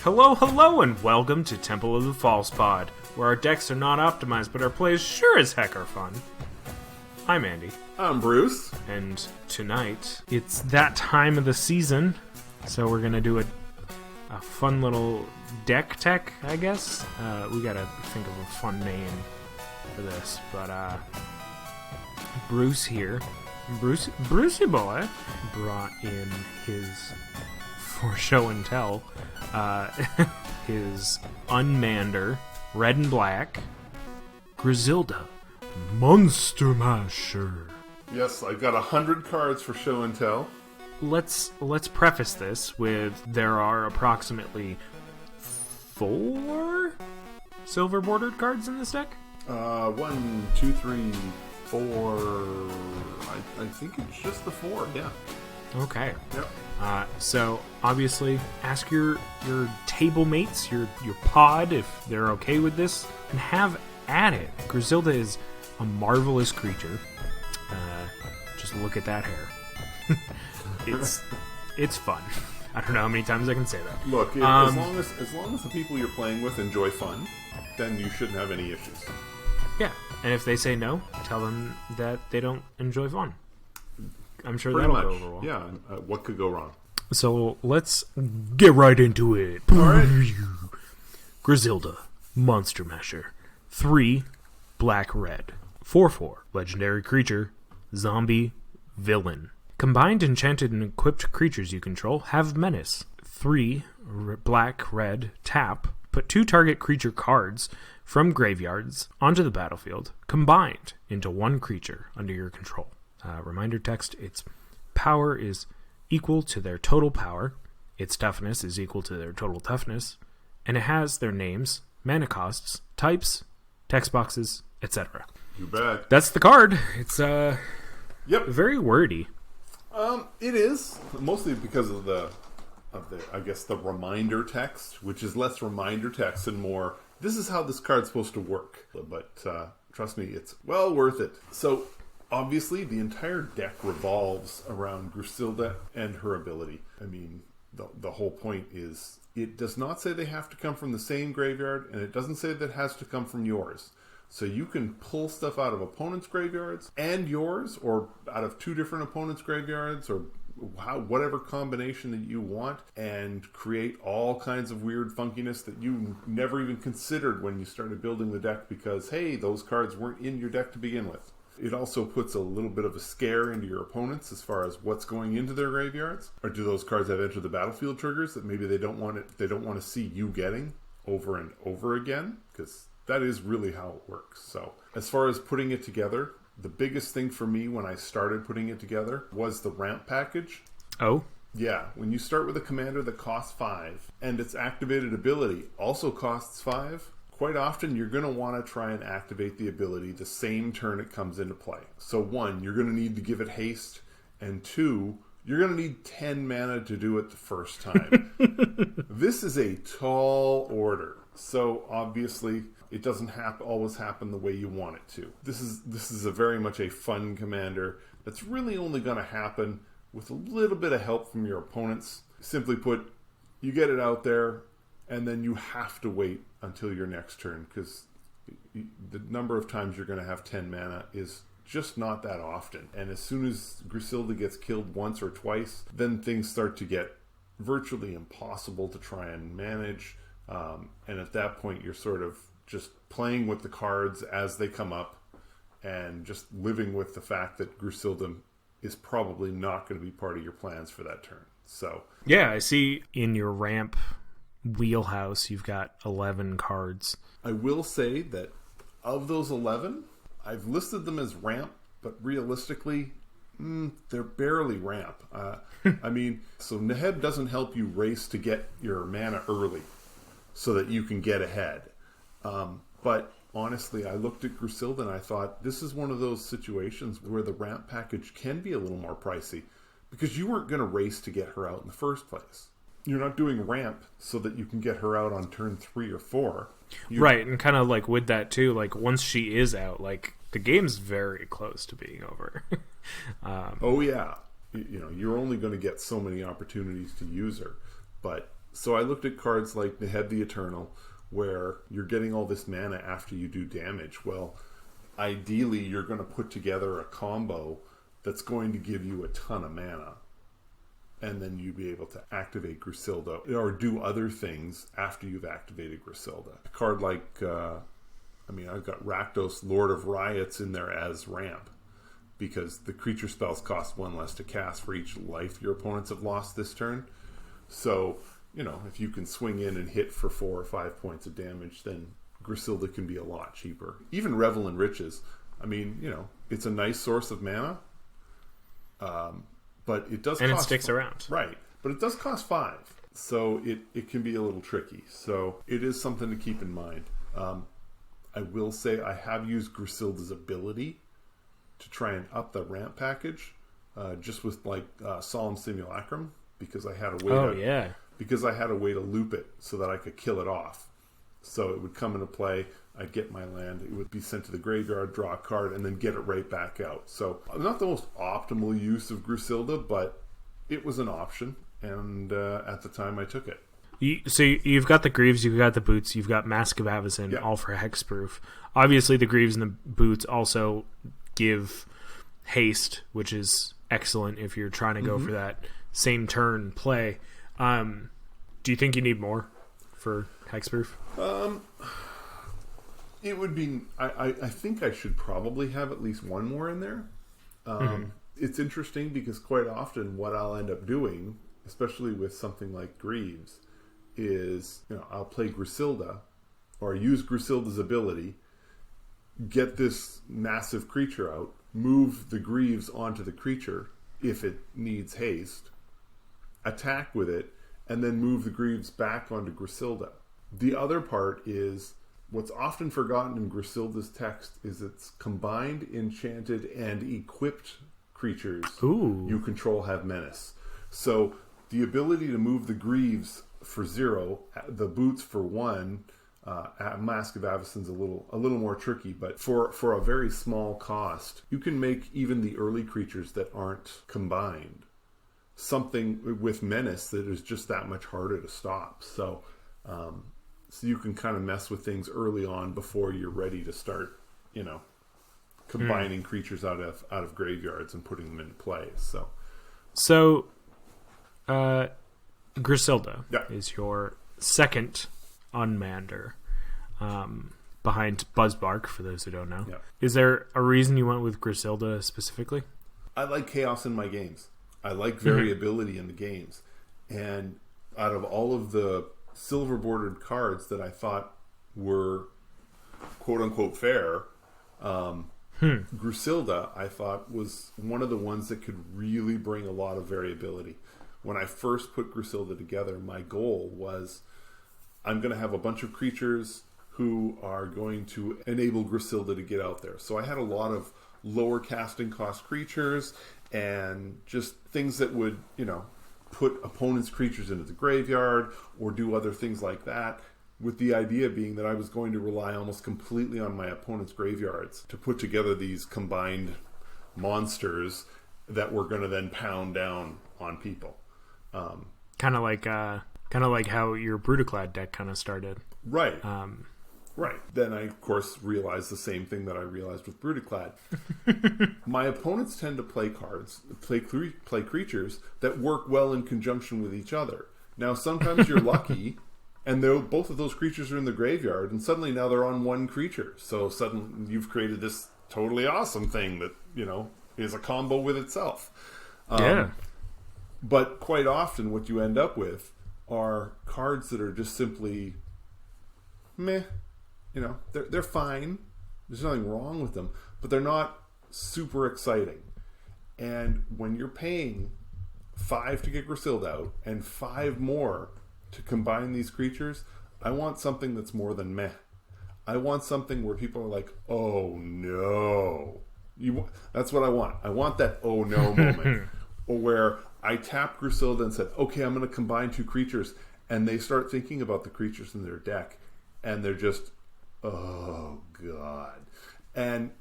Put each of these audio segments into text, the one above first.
Hello, and welcome to Temple of the False Pod, where our decks are not optimized, but our plays sure as heck are fun. I'm Andy. I'm Bruce. And tonight, it's that time of the season, so we're gonna do a fun little deck tech, I guess. We gotta think of a fun name for this, but Bruce here, Brucey boy, brought in his, for show and tell, his UNmander, red and black, Grusilda, Monster Masher. Yes, I've got 100 cards for show and tell. Let's preface this with there are approximately 4 silver bordered cards in this deck. 1, 2, 3, 4. I think it's just the 4. Yeah. Okay. Yep. So obviously, ask your table mates, your pod, if they're okay with this, and have at it. Grusilda is a marvelous creature. Just look at that hair. It's fun. I don't know how many times I can say that. Look, as long as the people you're playing with enjoy fun, then you shouldn't have any issues. Yeah, and if they say no, tell them that they don't enjoy fun. I'm sure Pretty that'll much. go over well. Yeah, what could go wrong? So let's get right into it. All right. Grusilda, Monster Masher, 3 black-red, 4/4, legendary creature, zombie, villain. Combined enchanted and equipped creatures you control have menace. 3 black-red, tap, put 2 target creature cards from graveyards onto the battlefield, combined into 1 creature under your control. Reminder text, its power is equal to their total power, its toughness is equal to their total toughness, and it has their names, mana costs, types, text boxes, etc. You bet. That's the card. It's very wordy. It is mostly because of the I guess the reminder text, which is less reminder text and more. This is how this card's supposed to work. But trust me, it's well worth it. So. Obviously, the entire deck revolves around Grusilda and her ability. I mean, the whole point is it does not say they have to come from the same graveyard, and it doesn't say that it has to come from yours. So you can pull stuff out of opponents' graveyards and yours, or out of 2 different opponents' graveyards, or whatever combination that you want, and create all kinds of weird funkiness that you never even considered when you started building the deck because, hey, those cards weren't in your deck to begin with. It also puts a little bit of a scare into your opponents as far as what's going into their graveyards. Or do those cards have enter the battlefield triggers that maybe they don't want to see you getting over and over again? Because that is really how it works. So as far as putting it together, the biggest thing for me when I started putting it together was the ramp package. Oh? Yeah, when you start with a commander that costs 5 and its activated ability also costs 5, quite often, you're going to want to try and activate the ability the same turn it comes into play. So 1, you're going to need to give it haste, and 2, you're going to need 10 mana to do it the first time. This is a tall order, so obviously it doesn't always happen the way you want it to. This is a very much a fun commander that's really only going to happen with a little bit of help from your opponents. Simply put, you get it out there, and then you have to wait until your next turn, because the number of times you're going to have 10 mana is just not that often. And as soon as Grusilda gets killed once or twice, then things start to get virtually impossible to try and manage. And at that point, you're sort of just playing with the cards as they come up and just living with the fact that Grusilda is probably not going to be part of your plans for that turn. So yeah, I see in your ramp wheelhouse you've got 11 cards. I will say that of those 11, I've listed them as ramp, but realistically they're barely ramp. I mean, so Neheb doesn't help you race to get your mana early so that you can get ahead, but honestly, I looked at Grusilda and I thought this is one of those situations where the ramp package can be a little more pricey because you weren't going to race to get her out in the first place. You're not doing ramp so that you can get her out on turn 3 or 4. Right, and kind of like with that too, like once she is out, like the game's very close to being over. Oh yeah, you know, you're only going to get so many opportunities to use her, but So I looked at cards like Nehead the Eternal, where you're getting all this mana after you do damage. Well, ideally, you're going to put together a combo that's going to give you a ton of mana. And then you'd be able to activate Grusilda or do other things after you've activated Grusilda. A card like, I've got Rakdos, Lord of Riots in there as ramp, because the creature spells cost 1 less to cast for each life your opponents have lost this turn. So, if you can swing in and hit for 4 or 5 points of damage, then Grusilda can be a lot cheaper. Even Revel in Riches, it's a nice source of mana. But it does and cost... it sticks around. Right. But it does cost 5. So it can be a little tricky. So it is something to keep in mind. I will say I have used Grusilda's ability to try and up the ramp package, just with Solemn Simulacrum, because I had a way because I had a way to loop it so that I could kill it off. So it would come into play, I'd get my land, it would be sent to the graveyard, draw a card, and then get it right back out. So not the most optimal use of Grusilda, but it was an option, and at the time I took it. So you've got the Greaves, you've got the Boots, you've got Mask of Avacyn, all for hexproof. Obviously the Greaves and the Boots also give haste, which is excellent if you're trying to go for that same turn play. Do you think you need more for hexproof? It would be... I think I should probably have at least one more in there. It's interesting because quite often what I'll end up doing, especially with something like Greaves, is I'll play Grusilda or use Grusilda's ability, get this massive creature out, move the Greaves onto the creature if it needs haste, attack with it, and then move the Greaves back onto Grusilda. The other part is what's often forgotten in Grusilda's text is its combined, enchanted, and equipped creatures you control have menace. So the ability to move the Greaves for 0, the Boots for 1, Mask of Avacyn's a little more tricky, but for a very small cost, you can make even the early creatures that aren't combined something with menace that is just that much harder to stop. So you can kind of mess with things early on before you're ready to start, combining creatures out of graveyards and putting them into play. So Grusilda is your second UNmander, behind Buzzbark, for those who don't know. Yeah. Is there a reason you went with Grusilda specifically? I like chaos in my games. I like variability in the games. And out of all of the silver bordered cards that I thought were quote unquote fair, Grusilda I thought was one of the ones that could really bring a lot of variability. When I first put Grusilda together, my goal was I'm going to have a bunch of creatures who are going to enable Grusilda to get out there. So I had a lot of lower casting cost creatures and just things that would, put opponents' creatures into the graveyard or do other things like that, with the idea being that I was going to rely almost completely on my opponent's graveyards to put together these combined monsters that were going to then pound down on people. Kind of like how your Brutaclad deck kind of started. Right. Right. Then I, of course, realized the same thing that I realized with Brutaclad. My opponents tend to play creatures that work well in conjunction with each other. Now, sometimes you're lucky, and both of those creatures are in the graveyard, and suddenly now they're on one creature. So suddenly you've created this totally awesome thing that, is a combo with itself. But quite often what you end up with are cards that are just simply meh. They're fine. There's nothing wrong with them, but they're not super exciting. And when you're paying 5 to get Grusilda out and 5 more to combine these creatures, I want something that's more than meh. I want something where people are like, oh no. That's what I want. I want that oh no moment. Or where I tap Grusilda and said, okay, I'm going to combine 2 creatures, and they start thinking about the creatures in their deck, and they're just, oh god. And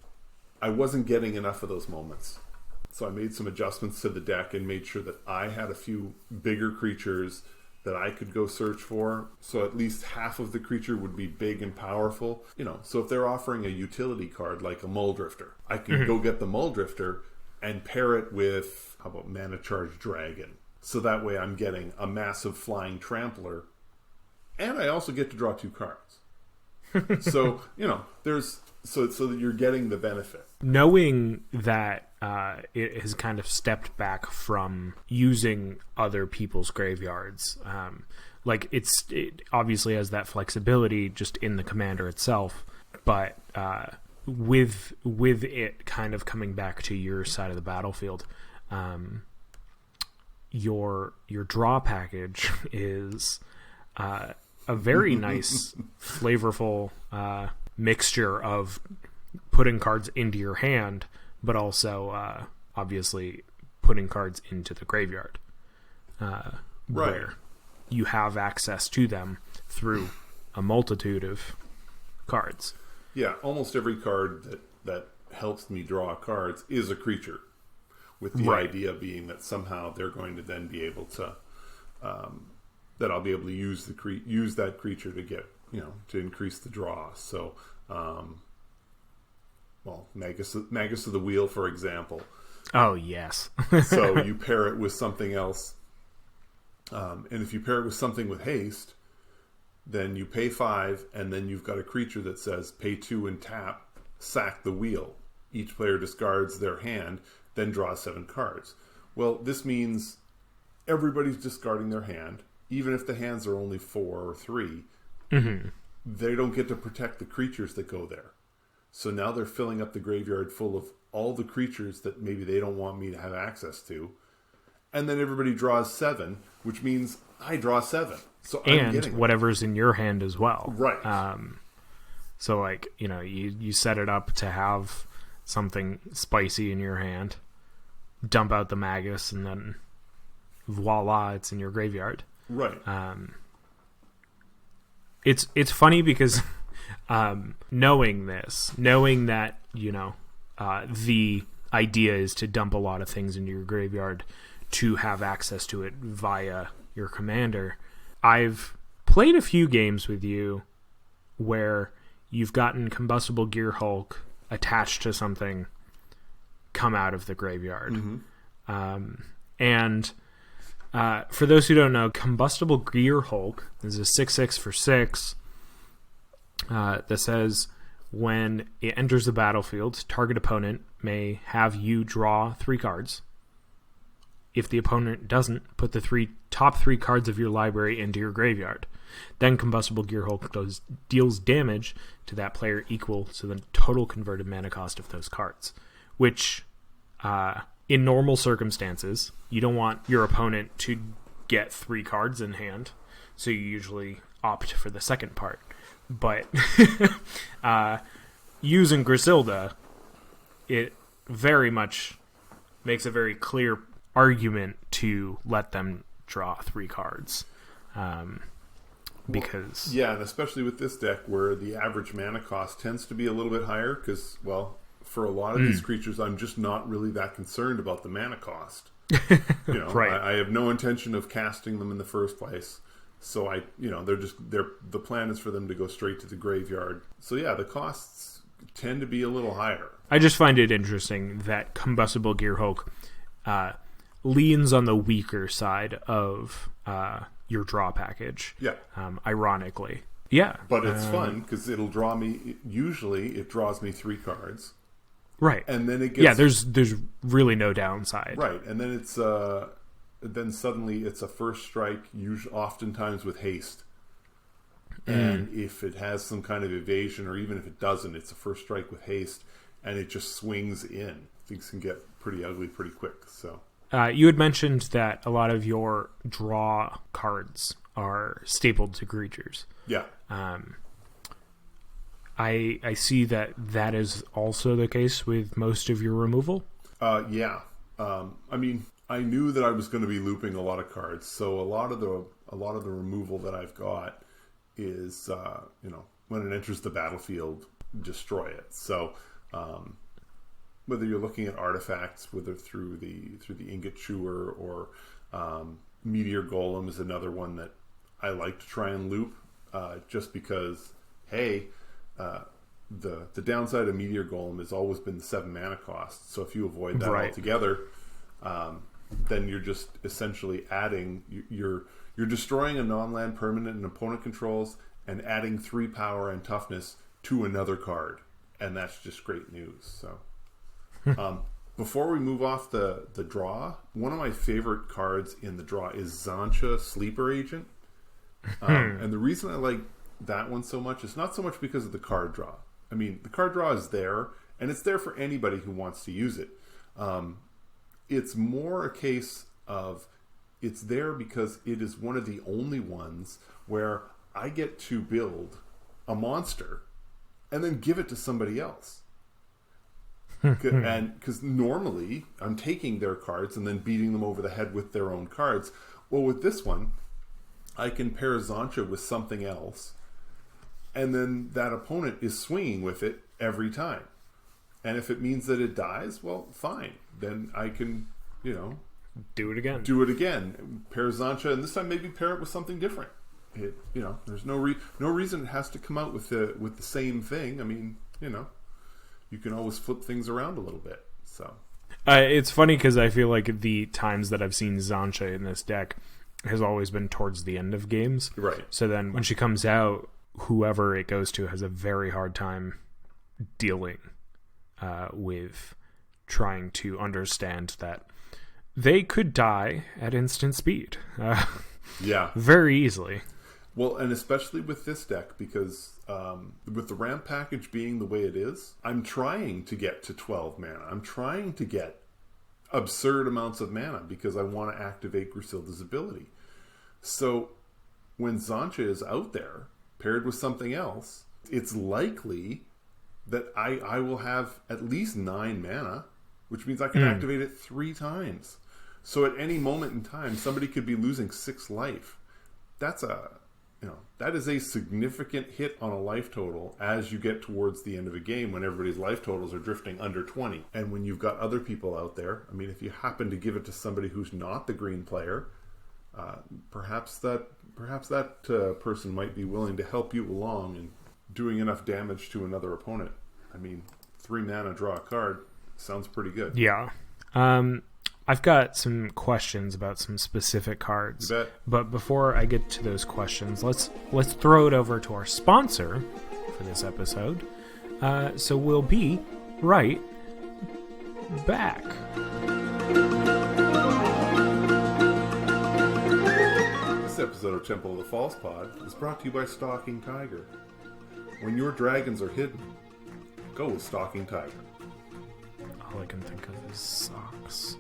I wasn't getting enough of those moments. So I made some adjustments to the deck and made sure that I had a few bigger creatures that I could go search for. So at least half of the creature would be big and powerful. So if they're offering a utility card like a Mull Drifter, I can go get the Mull Drifter and pair it with, how about Mana Charge Dragon? So that way I'm getting a massive flying trampler, and I also get to draw 2 cards. So, so that you're getting the benefit. Knowing that it has kind of stepped back from using other people's graveyards, it obviously has that flexibility just in the commander itself, but with it kind of coming back to your side of the battlefield, your draw package is a very nice, flavorful mixture of putting cards into your hand, but also obviously putting cards into the graveyard, where you have access to them through a multitude of cards. Yeah, almost every card that helps me draw cards is a creature, with the idea being that somehow they're going to then be able to that I'll be able to use that creature to get to increase the draw. So Magus of the Wheel, for example. Oh yes. So you pair it with something else, and if you pair it with something with haste, then you pay 5, and then you've got a creature that says pay 2 and tap, sack the wheel. Each player discards their hand, then draws 7 cards. Well, this means everybody's discarding their hand, even if the hands are only 4 or 3. Mm-hmm. They don't get to protect the creatures that go there. So now they're filling up the graveyard full of all the creatures that maybe they don't want me to have access to. And then everybody draws 7, which means I draw 7. So I'm getting whatever's in your hand as well. Right. So you set it up to have something spicy in your hand, dump out the Magus, and then voila, it's in your graveyard. Right. It's funny because knowing that the idea is to dump a lot of things into your graveyard to have access to it via your commander. I've played a few games with you where you've gotten Combustible Gear Hulk attached to something come out of the graveyard. Mm-hmm. And for those who don't know, Combustible Gear Hulk is a 6/6 for 6 that says when it enters the battlefield, target opponent may have you draw 3 cards. If the opponent doesn't, put the top 3 cards of your library into your graveyard. Then Combustible Gear Hulk deals damage to that player equal to the total converted mana cost of those cards. Which, in normal circumstances, you don't want your opponent to get 3 cards in hand, so you usually opt for the second part. But using Grusilda, it very much makes a very clear argument to let them draw 3 cards. Because and especially with this deck where the average mana cost tends to be a little bit higher because, for a lot of these creatures, I'm just not really that concerned about the mana cost. Right. I have no intention of casting them in the first place. So the plan is for them to go straight to the graveyard. So yeah, the costs tend to be a little higher. I just find it interesting that Combustible Gear Hulk leans on the weaker side of your draw package. Yeah. Ironically. Yeah. But it's fun because it'll draw me. Usually, it draws me 3 cards. Right. And then it gets there's really no downside. Right. And then it's then suddenly it's a first strike, oftentimes with haste. And if it has some kind of evasion, or even if it doesn't, it's a first strike with haste, and it just swings in. Things can get pretty ugly pretty quick. So you had mentioned that a lot of your draw cards are stapled to creatures. Yeah. I see that is also the case with most of your removal. Yeah. I mean, I knew that I was going to be looping a lot of cards, so a lot of the removal that I've got is when it enters the battlefield, destroy it. So whether you're looking at artifacts, whether through the Ingot Chewer or Meteor Golem is another one that I like to try and loop, just because, hey, the downside of Meteor Golem has always been the 7 mana cost. So if you avoid that altogether, then you're just essentially adding, you're destroying a non-land permanent an opponent controls and adding 3 power and toughness to another card, and that's just great news. So before we move off the draw, one of my favorite cards in the draw is Zancha, Sleeper Agent. And the reason I like that one so much is not so much because of the card draw. I mean, the card draw is there, and it's there for anybody who wants to use it. It's more a case of it's there because it is one of the only ones where I get to build a monster and then give it to somebody else. And because normally I'm taking their cards and then beating them over the head with their own cards. Well, with this one, I can pair Zancha with something else, and then that opponent is swinging with it every time. And if it means that it dies, well, fine. Then I can, do it again. Pair Zancha, and this time maybe pair it with something different. There's no reason it has to come out with the same thing. I mean, you can always flip things around a little bit. So it's funny because I feel like the times that I've seen Zancha in this deck has always been towards the end of games. Right. So then when she comes out, whoever it goes to has a very hard time dealing with trying to understand that they could die at instant speed. Yeah. Very easily. Well, and especially with this deck, because with the ramp package being the way it is, I'm trying to get to 12 mana. I'm trying to get absurd amounts of mana because I want to activate Grusilda's ability. So when Zancha is out there, paired with something else, it's likely that I will have at least 9 mana, which means I can activate it 3 times. So at any moment in time, somebody could be losing 6 life. That is a significant hit on a life total as you get towards the end of a game when everybody's life totals are drifting under 20. And when you've got other people out there, I mean, if you happen to give it to somebody who's not the green player, perhaps that person might be willing to help you along in doing enough damage to another opponent. I mean, 3 mana, draw a card. Sounds pretty good. Yeah. I've got some questions about some specific cards. You bet. But before I get to those questions, let's throw it over to our sponsor for this episode. So we'll be right back. This episode of Temple of the False Pod is brought to you by Stalking Tiger. When your dragons are hidden, go with Stalking Tiger. All I can think of is socks.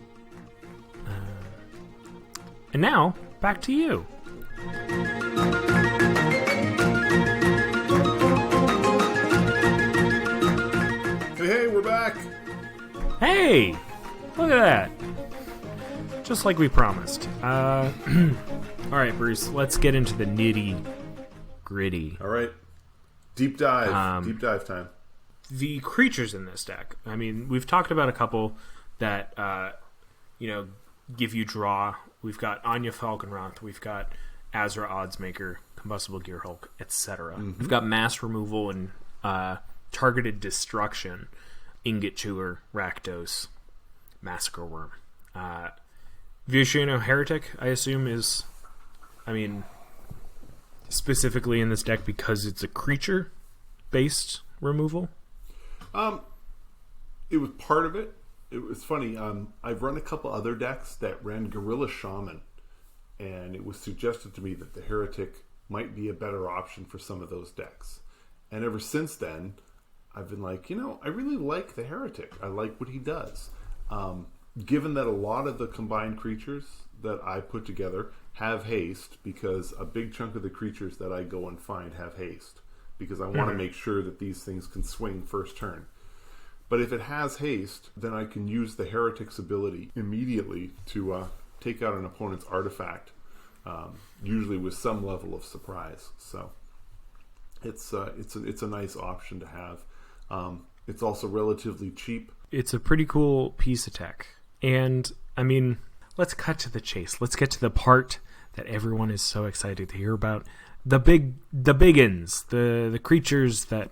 And now, back to you. Hey, we're back! Hey! Look at that. Just like we promised. Alright, Bruce, let's get into the nitty-gritty. Alright. Deep dive. Deep dive time. The creatures in this deck. I mean, we've talked about a couple that, give you draw. We've got Anya Falconroth. We've got Azra Oddsmaker, Combustible Gearhulk, etc. We've got mass removal and targeted destruction. Ingot Chewer, Rakdos, Massacre Worm. Viashino Heretic, I assume, is, specifically in this deck because it's a creature-based removal. It was part of it. It was funny. I've run a couple other decks that ran Gorilla Shaman, and it was suggested to me that the Heretic might be a better option for some of those decks. And ever since then, I've been like, I really like the Heretic. I like what he does. Given that a lot of the combined creatures that I put together have haste, because a big chunk of the creatures that I go and find have haste, because I want to make sure that these things can swing first turn. But if it has haste, then I can use the Heretic's ability immediately to take out an opponent's artifact, usually with some level of surprise. So it's a nice option to have. It's also relatively cheap. It's a pretty cool piece of tech. And, let's cut to the chase. Let's get to the part that everyone is so excited to hear about. The biggins, the creatures that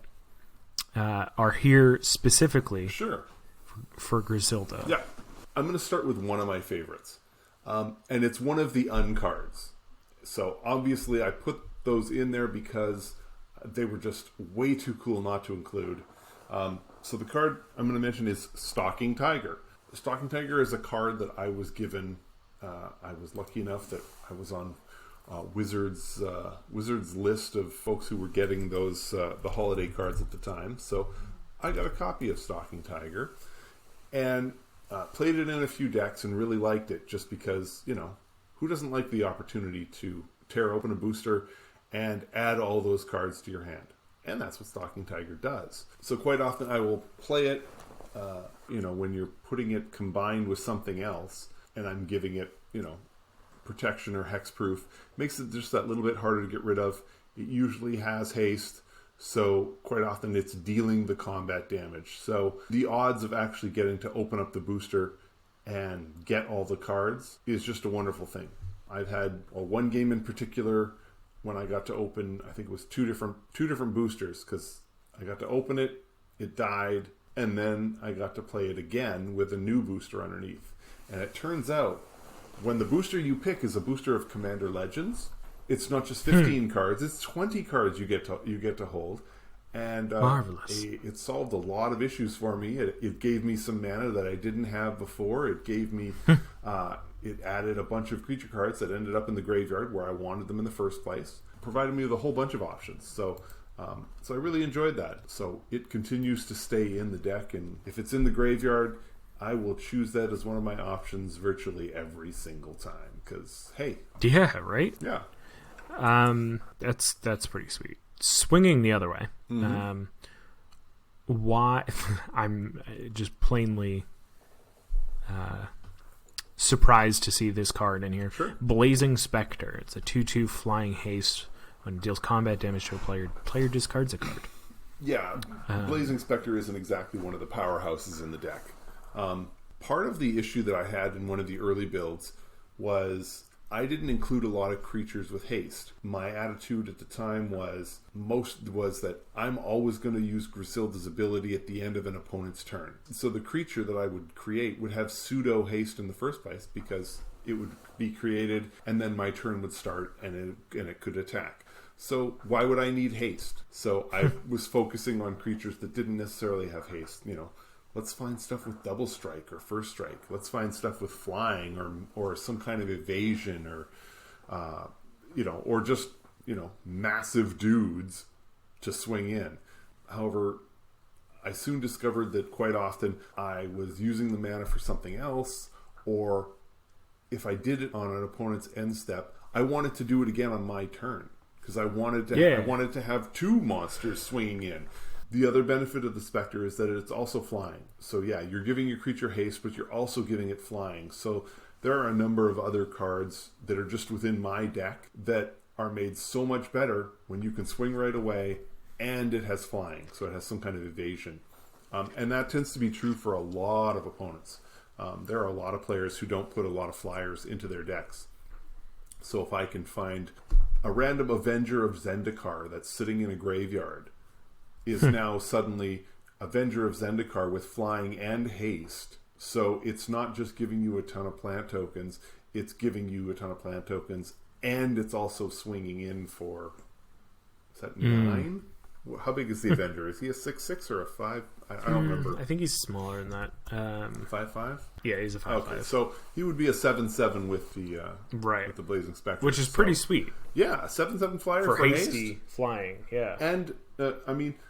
are here specifically for Grusilda. Yeah. I'm going to start with one of my favorites. And it's one of the uncards. So obviously I put those in there because they were just way too cool not to include. So the card I'm going to mention is Stalking Tiger. Stalking Tiger is a card that I was given. I was lucky enough that I was on Wizards list of folks who were getting those the holiday cards at the time. So I got a copy of Stalking Tiger and played it in a few decks and really liked it just because, who doesn't like the opportunity to tear open a booster and add all those cards to your hand? And that's what Stalking Tiger does. So quite often I will play it, when you're putting it combined with something else and I'm giving it, protection or hexproof. Makes it just that little bit harder to get rid of. It usually has haste, so quite often it's dealing the combat damage. So the odds of actually getting to open up the booster and get all the cards is just a wonderful thing. I've had one game in particular when I got to open, I think it was two different boosters, because I got to open it, it died, and then I got to play it again with a new booster underneath. And it turns out, when the booster you pick is a booster of Commander Legends, it's not just 15 cards; it's 20 cards you get to hold. And marvelous! It solved a lot of issues for me. It gave me some mana that I didn't have before. It gave me, it added a bunch of creature cards that ended up in the graveyard where I wanted them in the first place. Provided me with a whole bunch of options. So I really enjoyed that. So it continues to stay in the deck, and if it's in the graveyard, I will choose that as one of my options virtually every single time. Because hey, yeah, right, yeah, that's pretty sweet. Swinging the other way, why? I'm just plainly surprised to see this card in here. Sure. Blazing Spectre. It's a 2/2 flying haste. When it deals combat damage to a player discards a card. Yeah, Blazing Spectre isn't exactly one of the powerhouses in the deck. Part of the issue that I had in one of the early builds was I didn't include a lot of creatures with haste. My attitude at the time was that I'm always going to use Grusilda's ability at the end of an opponent's turn. So the creature that I would create would have pseudo haste in the first place because it would be created and then my turn would start and it could attack. So why would I need haste? So I was focusing on creatures that didn't necessarily have haste. Let's find stuff with double strike or first strike. Let's find stuff with flying or some kind of evasion or just massive dudes to swing in. However, I soon discovered that quite often I was using the mana for something else, or if I did it on an opponent's end step, I wanted to do it again on my turn because I wanted to have two monsters swinging in. The other benefit of the Spectre is that it's also flying. So yeah, you're giving your creature haste, but you're also giving it flying. So there are a number of other cards that are just within my deck that are made so much better when you can swing right away and it has flying. So it has some kind of evasion. And that tends to be true for a lot of opponents. There are a lot of players who don't put a lot of flyers into their decks. So if I can find a random Avenger of Zendikar that's sitting in a graveyard is now suddenly Avenger of Zendikar with flying and haste. So it's not just giving you a ton of plant tokens, it's giving you a ton of plant tokens, and it's also swinging in for, is that 9? How big is the Avenger? Is he a 6/6 or a 5? I don't remember. I think he's smaller than that. 5/5? Yeah, he's a 5/5. Okay, so he would be a 7/7 with the with the Blazing Spectre, which is pretty sweet. Yeah, a 7/7 flyer for hasty flying. Yeah, and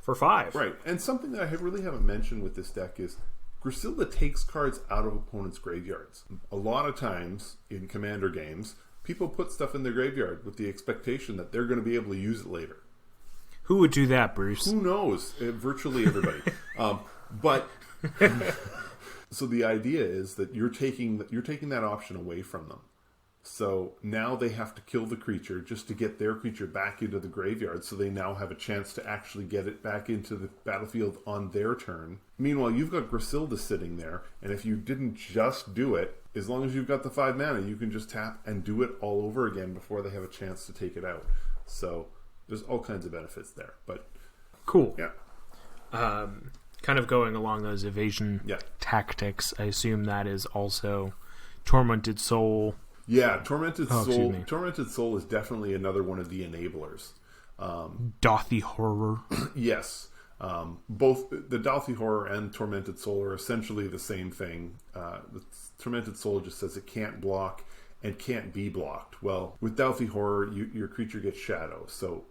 for 5, right? And something that I really haven't mentioned with this deck is Grusilda takes cards out of opponents' graveyards. A lot of times in Commander games, people put stuff in their graveyard with the expectation that they're going to be able to use it later. Who would do that, Bruce? Who knows? Virtually everybody. But so the idea is that you're taking that option away from them. So now they have to kill the creature just to get their creature back into the graveyard, so they now have a chance to actually get it back into the battlefield on their turn. Meanwhile, you've got Grusilda sitting there, and if you didn't just do it, as long as you've got the 5 mana, you can just tap and do it all over again before they have a chance to take it out. So there's all kinds of benefits there. But cool. Yeah. Kind of going along those evasion tactics, I assume that is also Tormented Soul. Yeah, Tormented Soul. Tormented Soul is definitely another one of the enablers. Dothy Horror. Yes. Both the Dothy Horror and Tormented Soul are essentially the same thing. The Tormented Soul just says it can't block and can't be blocked. Well, with Dothy Horror, your creature gets shadow, so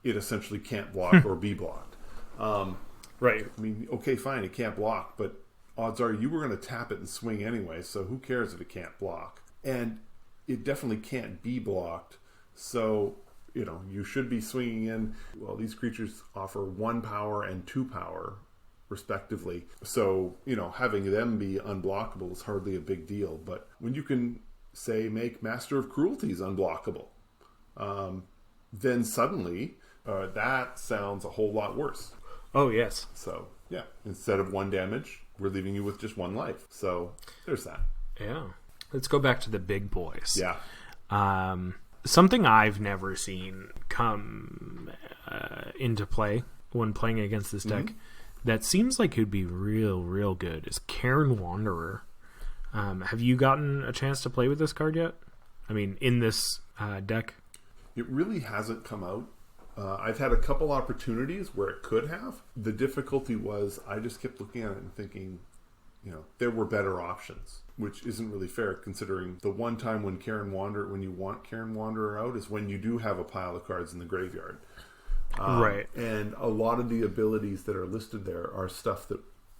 it essentially can't block or be blocked. Right. I mean, okay, fine, it can't block, but odds are you were going to tap it and swing anyway, so who cares if it can't block? And it definitely can't be blocked, so you should be swinging in. Well, these creatures offer 1 power and 2 power respectively, so having them be unblockable is hardly a big deal. But when you can, say, make Master of Cruelties unblockable, then suddenly that sounds a whole lot worse. Oh yes. So yeah, instead of 1 damage, we're leaving you with just 1 life, so there's that. Yeah. Let's go back to the big boys. Yeah. Something I've never seen come into play when playing against this deck that seems like it would be real good is Cairn Wanderer. Have you gotten a chance to play with this card yet? I mean, in this deck? It really hasn't come out. I've had a couple opportunities where it could have. The difficulty was I just kept looking at it and thinking, there were better options, which isn't really fair considering the one time when you want Cairn Wanderer out is when you do have a pile of cards in the graveyard. Right. And a lot of the abilities that are listed there are stuff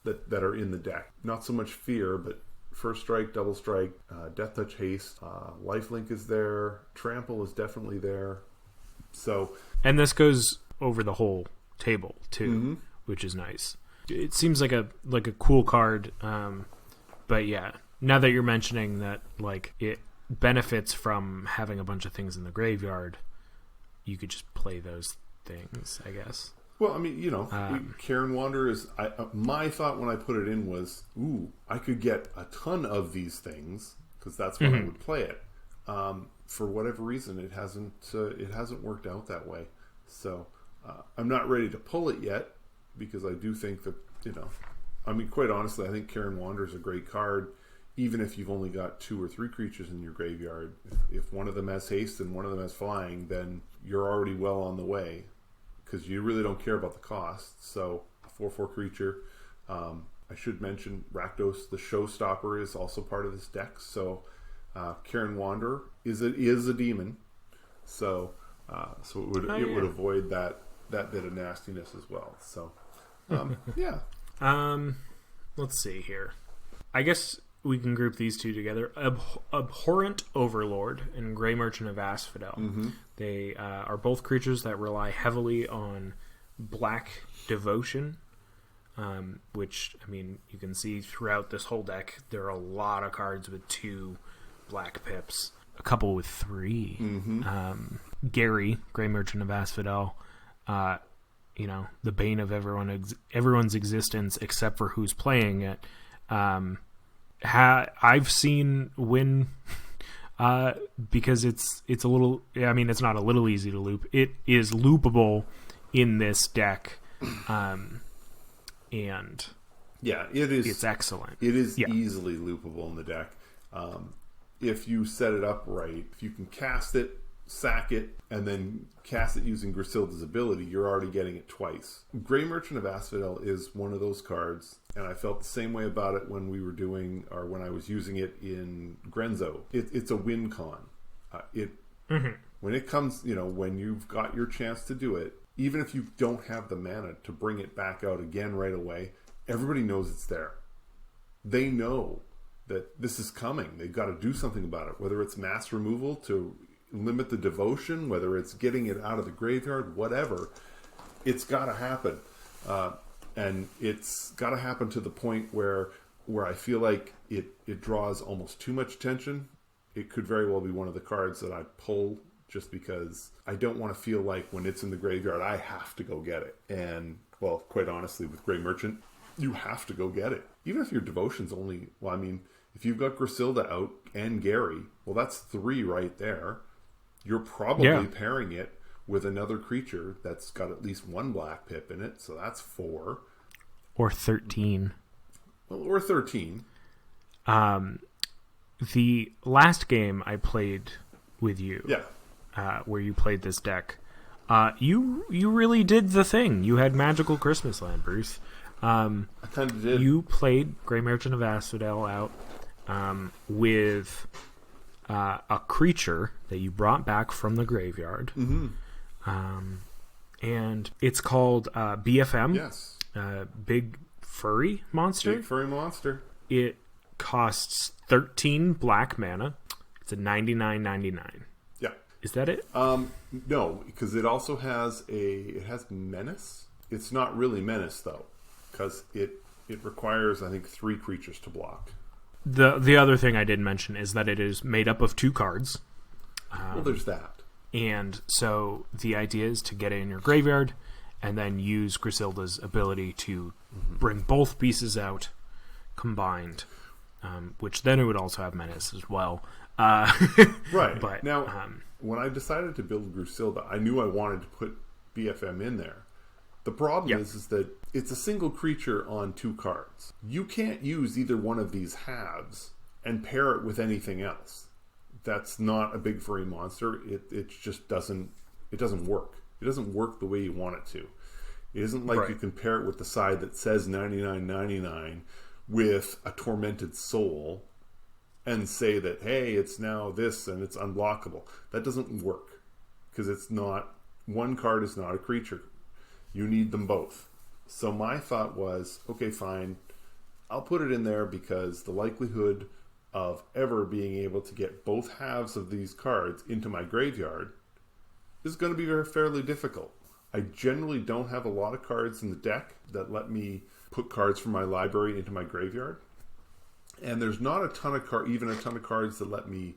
that are in the deck. Not so much Fear, but First Strike, Double Strike, Death Touch Haste, Lifelink is there, Trample is definitely there. So, and this goes over the whole table too, which is nice. It seems like a cool card, but yeah. Now that you're mentioning that, it benefits from having a bunch of things in the graveyard, you could just play those things, I guess. Well, I mean, Cairn Wanderer is. My thought when I put it in was, I could get a ton of these things because that's when I would play it. For whatever reason, it hasn't worked out that way. So I'm not ready to pull it yet because I do think that quite honestly, I think Cairn Wanderer is a great card. Even if you've only got 2 or 3 creatures in your graveyard, if one of them has haste and one of them has flying, then you're already well on the way because you really don't care about the cost. So a 4/4 creature. I should mention Rakdos, the Showstopper, is also part of this deck. So Cairn Wanderer is a demon, so it would avoid that bit of nastiness as well. So yeah. Let's see here. I guess we can group these two together. Abhorrent Overlord and Grey Merchant of Asphodel. They are both creatures that rely heavily on black devotion, which, I mean, you can see throughout this whole deck, there are a lot of cards with 2 black pips, a couple with 3. Gary, Grey Merchant of Asphodel, the bane of everyone's existence except for who's playing it. I've seen win because it's a little. I mean, it's not a little easy to loop. It is loopable in this deck, and yeah, it is. It's excellent. It is easily loopable in the deck. If you set it up right, if you can cast it, sack it, and then cast it using Grusilda's ability, you're already getting it twice. Grey Merchant of Asphodel is one of those cards, and I felt the same way about it when I was using it in Grenzo. It's a win con. When it comes, when you've got your chance to do it, even if you don't have the mana to bring it back out again right away, everybody knows it's there. They know that this is coming. They've got to do something about it, whether it's mass removal to limit the devotion, whether it's getting it out of the graveyard, whatever. It's got to happen. And it's got to happen to the point where I feel like it draws almost too much attention it could very well be one of the cards that I pull just because I don't want to feel like when it's in the graveyard, I have to go get it. And, well, quite honestly, with Grey Merchant, you have to go get it. Even if your devotion's only, well, I mean, if you've got Grusilda out and Gary, well, that's 3 right there. You're probably pairing it with another creature that's got at least 1 black pip in it, so that's 4. Or 13. Well, or 13. The last game I played with you, where you played this deck, you really did the thing. You had Magical Christmas Land, Bruce. I kind of did. You played Grey Merchant of Asphodel out with a creature that you brought back from the graveyard. Mm-hmm. And it's called BFM. Yes. Big Furry Monster. Big Furry Monster. It costs 13 black mana. It's a 99.99. Yeah. Is that it? No, because it also has Menace. It's not really Menace though, because it requires, I think, 3 creatures to block. The other thing I didn't mention is that it is made up of 2 cards. Well, there's that. And so the idea is to get it in your graveyard and then use Grusilda's ability to bring both pieces out combined, which then it would also have Menace as well. Right. But now, when I decided to build Grusilda, I knew I wanted to put BFM in there. The problem is that it's a single creature on 2 cards. You can't use either one of these halves and pair it with anything else. That's not a big furry monster. It just doesn't work. It doesn't work the way you want it to. It isn't like you can pair it with the side that says 99.99 with a tormented soul and say that, hey, it's now this and it's unblockable. That doesn't work because it's not, one card is not a creature. You need them both. So my thought was, okay, fine. I'll put it in there because the likelihood of ever being able to get both halves of these cards into my graveyard is going to be fairly difficult. I generally don't have a lot of cards in the deck that let me put cards from my library into my graveyard. And there's not a ton of cards that let me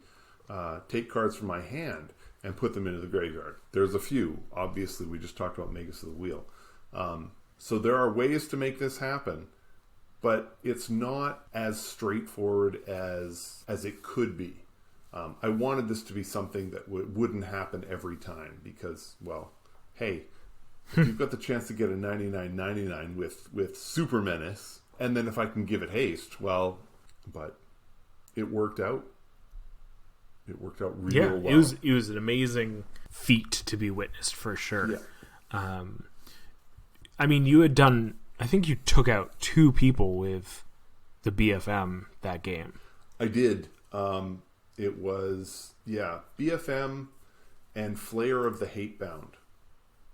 take cards from my hand and put them into the graveyard. There's a few. Obviously, we just talked about Magus of the Wheel. So there are ways to make this happen, but it's not as straightforward as it could be. I wanted this to be something that wouldn't happen every time because, well, hey, you've got the chance to get a 99.99 with Super Menace, and then if I can give it haste, well, but it worked out. It worked out real well. It was an amazing feat to be witnessed for sure. Yeah. I mean, you had done, I think you took out 2 people with the BFM that game. I did. It was, BFM and Flayer of the Hatebound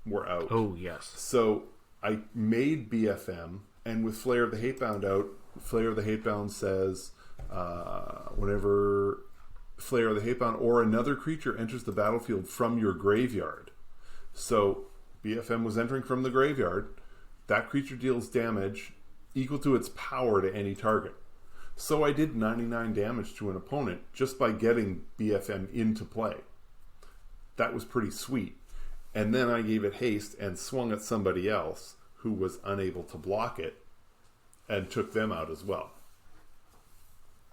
were out. Oh, yes. So I made BFM, and with Flayer of the Hatebound out, Flayer of the Hatebound says, whenever Flayer of the Hatebound or another creature enters the battlefield from your graveyard. So BFM was entering from the graveyard. That creature deals damage equal to its power to any target. So I did 99 damage to an opponent just by getting BFM into play. That was pretty sweet. And then I gave it haste and swung at somebody else who was unable to block it and took them out as well.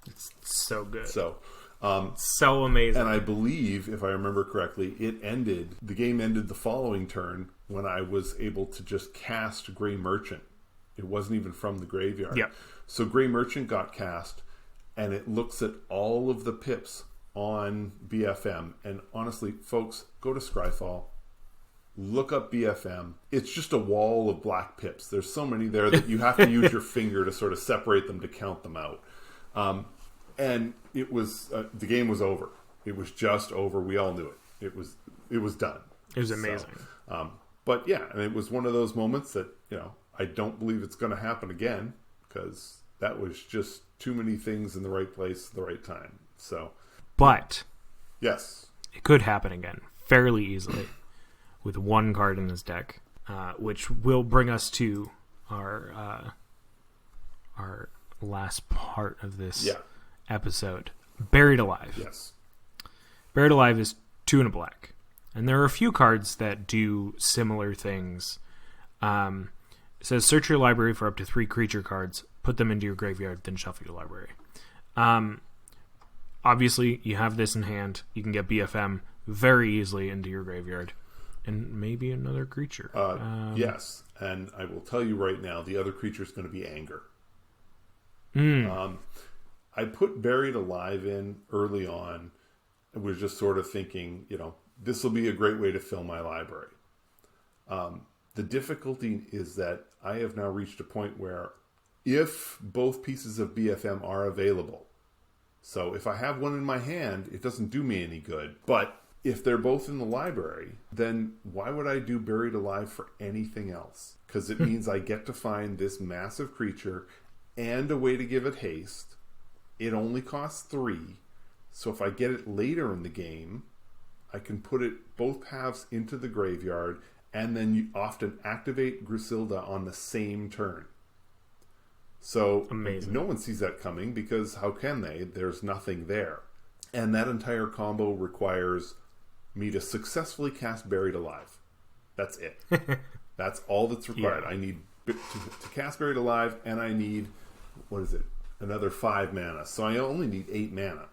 It's so good. So amazing. And I believe, if I remember correctly, the game ended the following turn when I was able to just cast Grey Merchant. It wasn't even from the graveyard. Yeah. So Grey Merchant got cast, and it looks at all of the pips on BFM. And honestly, folks, go to Scryfall. Look up BFM. It's just a wall of black pips. There's so many there that you have to use your finger to sort of separate them to count them out. And it was the game was over. It was just over. We all knew it. It was done. It was amazing. So, but yeah, and it was one of those moments that I don't believe it's going to happen again because that was just too many things in the right place at the right time. So, but yes, it could happen again fairly easily with 1 card in this deck, which will bring us to our last part of this episode. Buried Alive. Yes. Buried Alive is 2 and a black. And there are a few cards that do similar things. It says search your library for up to 3 creature cards, put them into your graveyard, then shuffle your library. Obviously, you have this in hand. You can get BFM very easily into your graveyard. And maybe another creature. Yes, and I will tell you right now, the other creature is going to be Anger. I put Buried Alive in early on. I was just sort of thinking, this will be a great way to fill my library. The difficulty is that I have now reached a point where if both pieces of BFM are available, so if I have one in my hand, it doesn't do me any good. But if they're both in the library, then why would I do Buried Alive for anything else? Because it means I get to find this massive creature and a way to give it haste. It only costs 3. So if I get it later in the game, I can put it both halves into the graveyard, and then you often activate Grusilda on the same turn. So amazing. No one sees that coming because how can they? There's nothing there. And that entire combo requires me to successfully cast Buried Alive. That's it. That's all that's required. I need to cast Buried Alive, and I need, another 5 mana. So I only need 8 mana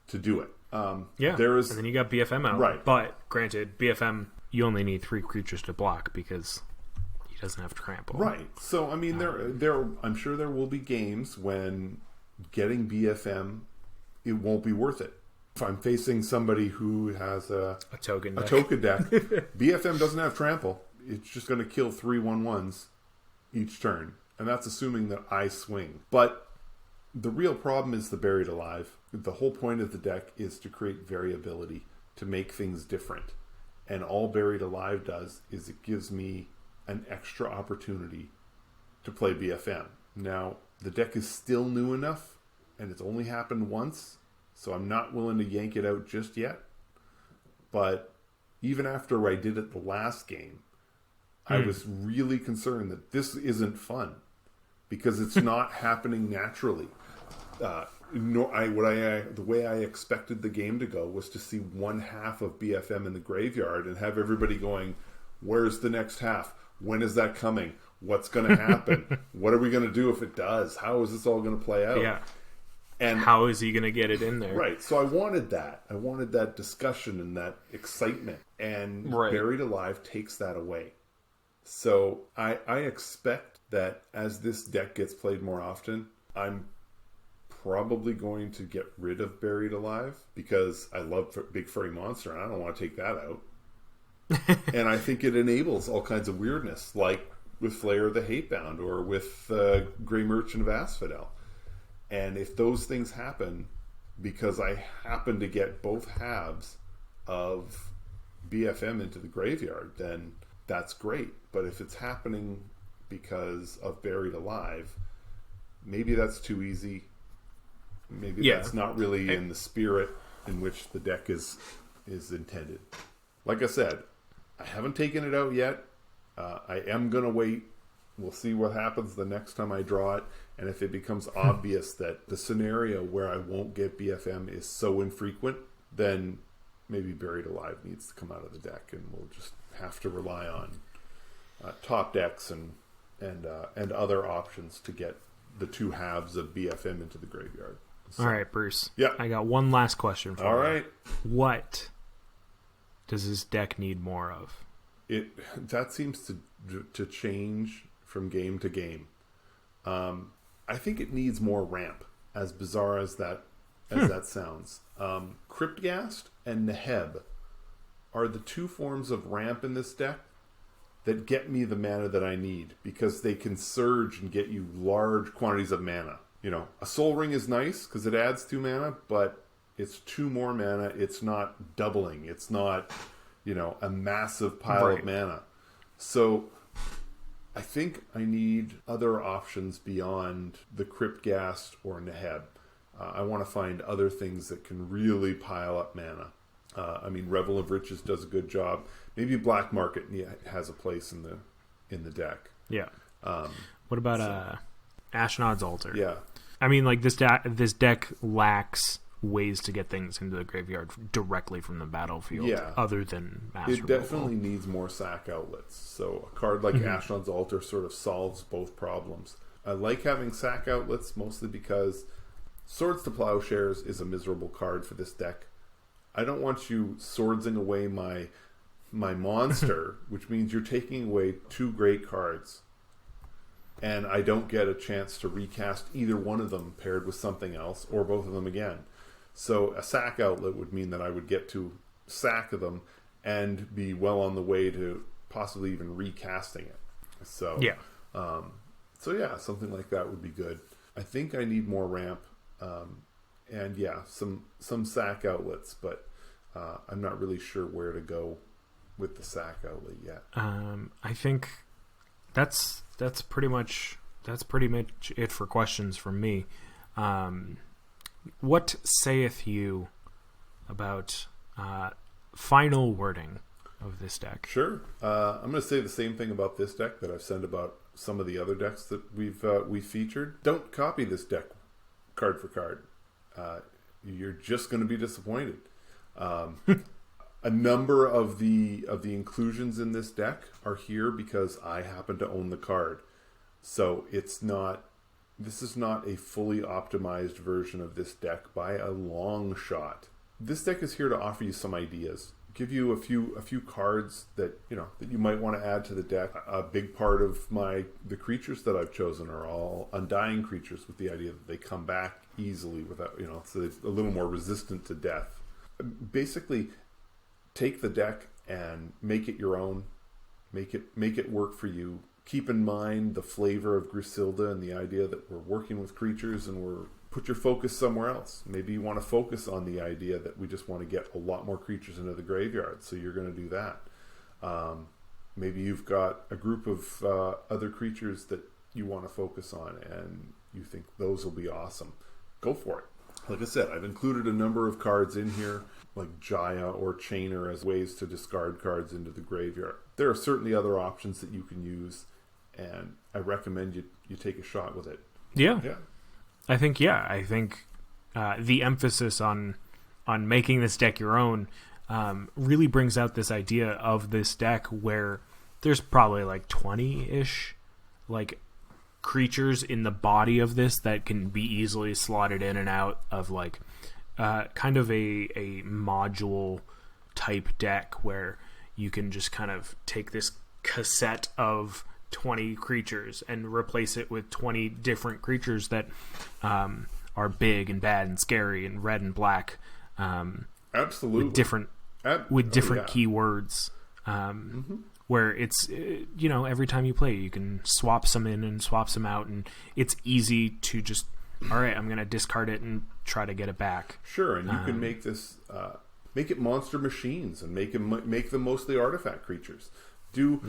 to do it. And then you got BFM out. Right. But, granted, BFM, you only need 3 creatures to block because he doesn't have trample. Right. So, I mean, there. I'm sure there will be games when getting BFM, it won't be worth it. If I'm facing somebody who has a token deck, BFM doesn't have trample. It's just going to kill 3 1/1s each turn. And that's assuming that I swing. But the real problem is the Buried Alive. The whole point of the deck is to create variability, to make things different. And all Buried Alive does is it gives me an extra opportunity to play BFM. Now, the deck is still new enough, and it's only happened once, so I'm not willing to yank it out just yet. But even after I did it the last game, I was really concerned that this isn't fun because it's not happening naturally. The way I expected the game to go was to see one half of BFM in the graveyard and have everybody going, where's the next half? When is that coming? What's going to happen? What are we going to do if it does? How is this all going to play out? Yeah. And how is he going to get it in there? Right. So I wanted that. I wanted that discussion and that excitement. And Buried Alive takes that away. So I expect that as this deck gets played more often, I'm probably going to get rid of Buried Alive because I love Big Furry Monster and I don't want to take that out. And I think it enables all kinds of weirdness, like with Flayer the Hatebound or with Grey Merchant of Asphodel. And if those things happen because I happen to get both halves of BFM into the graveyard, then that's great. But if it's happening because of Buried Alive, maybe that's too easy. Maybe that's not really in the spirit in which the deck is intended. Like I said, I haven't taken it out yet. I am going to wait. We'll see what happens the next time I draw it. And if it becomes obvious that the scenario where I won't get BFM is so infrequent, then maybe Buried Alive needs to come out of the deck and we'll just have to rely on top decks and other options to get the 2 halves of BFM into the graveyard. So, all right, Bruce. Yeah. I got one last question for you. All right. What does this deck need more of? That seems to change from game to game. I think it needs more ramp, as bizarre as that sounds. Cryptghast and Neheb are the 2 forms of ramp in this deck that get me the mana that I need because they can surge and get you large quantities of mana. A Soul Ring is nice because it adds 2 mana, but it's 2 more mana. It's not doubling. It's not, a massive pile of mana. So I think I need other options beyond the Cryptghast or Neheb. I want to find other things that can really pile up mana. Revel of Riches does a good job. Maybe Black Market has a place in the deck. Yeah. What about Ashnod's Altar? Yeah. This deck lacks ways to get things into the graveyard directly from the battlefield, other than mass It removal. definitely needs more sack outlets. So a card like Ashnod's Altar sort of solves both problems. I like having sack outlets mostly because Swords to Plowshares is a miserable card for this deck. I don't want you swordsing away my monster, which means you're taking away 2 great cards. And I don't get a chance to recast either one of them paired with something else, or both of them again. So a sack outlet would mean that I would get to sack them and be well on the way to possibly even recasting it. So something like that would be good. I think I need more ramp, and some sack outlets, but I'm not really sure where to go with the sack outlet yet. I think that's pretty much it for questions from me. What saith you about final wording of this deck? Sure. I'm going to say the same thing about this deck that I've said about some of the other decks that we've featured. Don't copy this deck card for card. You're just going to be disappointed. A number of the inclusions in this deck are here because I happen to own the card. So this is not a fully optimized version of this deck by a long shot. This deck is here to offer you some ideas, give you a few cards that you might want to add to the deck. A big part of the creatures that I've chosen are all undying creatures, with the idea that they come back easily without so they're a little more resistant to death. Basically, take the deck and make it your own. Make it work for you. Keep in mind the flavor of Grusilda and the idea that we're working with creatures, and put your focus somewhere else. Maybe you want to focus on the idea that we just want to get a lot more creatures into the graveyard, so you're going to do that. Maybe you've got a group of other creatures that you want to focus on, and you think those will be awesome. Go for it. Like I said, I've included a number of cards in here, like Jaya or Chainer, as ways to discard cards into the graveyard. There are certainly other options that you can use, and I recommend you take a shot with it. Yeah. I think the emphasis on making this deck your own really brings out this idea of this deck where there's probably like 20-ish like creatures in the body of this that can be easily slotted in and out of like kind of a module type deck where you can just kind of take this cassette of 20 creatures and replace it with 20 different creatures that are big and bad and scary and red and black, absolutely, with different keywords, where it's every time you play you can swap some in and swap some out, and it's easy to just, all right, I'm gonna discard it and try to get it back. Sure, and you can make this make it monster machines and make them mostly artifact creatures. Do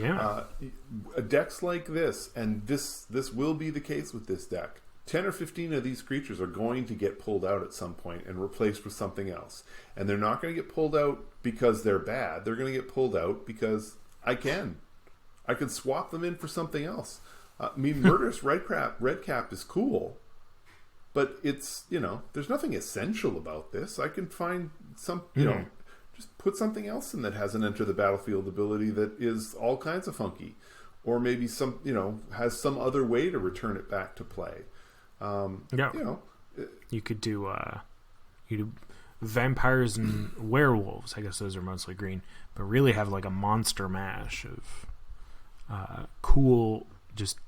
decks like this, and this will be the case with this deck. 10 or 15 of these creatures are going to get pulled out at some point and replaced with something else. And they're not going to get pulled out because they're bad. They're going to get pulled out because I can swap them in for something else. Murderous Redcap is cool, but it's, there's nothing essential about this. I can find some, just put something else in that has an enter the battlefield ability that is all kinds of funky, or maybe some, has some other way to return it back to play. You could do vampires and werewolves. I guess those are mostly green, but really have like a monster mash of cool, just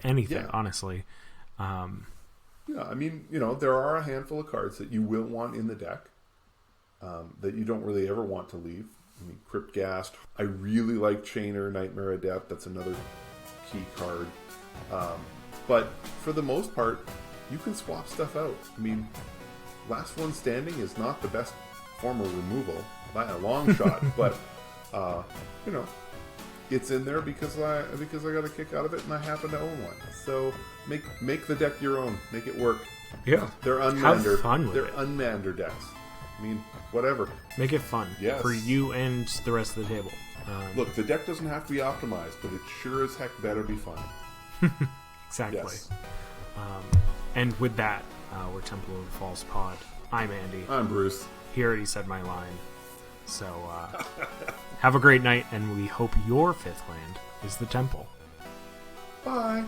anything. Honestly, there are a handful of cards that you will want in the deck. That you don't really ever want to leave. Cryptghast. I really like Chainer, Nightmare Adept. That's another key card. But for the most part, you can swap stuff out. Last One Standing is not the best form of removal by a long shot, but it's in there because I got a kick out of it, and I happen to own one. So make the deck your own. Make it work. Yeah, they're unmander. Have fun with they're it. Unmander decks. Whatever. Make it fun for you and the rest of the table. Look, the deck doesn't have to be optimized, but it sure as heck better be fun. Exactly. Yes. And with that, we're Temple of the False Pod I'm Andy. I'm Bruce. He already said my line. So, have a great night, and we hope your fifth land is the temple. Bye.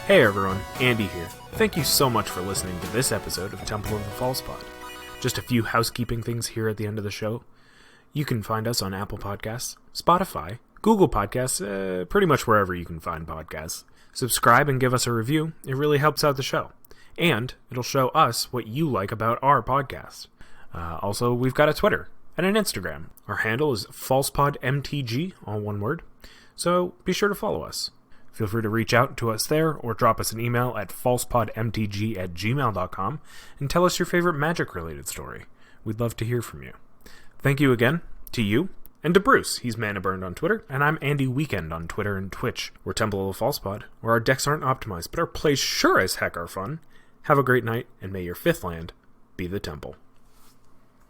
Hey everyone, Andy here. Thank you so much for listening to this episode of Temple of the False Pod. Just a few housekeeping things here at the end of the show. You can find us on Apple Podcasts, Spotify, Google Podcasts, pretty much wherever you can find podcasts. Subscribe and give us a review. It really helps out the show. And it'll show us what you like about our podcast. Also, we've got a Twitter and an Instagram. Our handle is falsepodmtg, all one word. So be sure to follow us. Feel free to reach out to us there or drop us an email at falsepodmtg@gmail.com and tell us your favorite magic-related story. We'd love to hear from you. Thank you again to you and to Bruce. He's Manaburned on Twitter, and I'm Andy Weekend on Twitter and Twitch. We're Temple of the False Pod, where our decks aren't optimized, but our plays sure as heck are fun. Have a great night, and may your fifth land be the temple.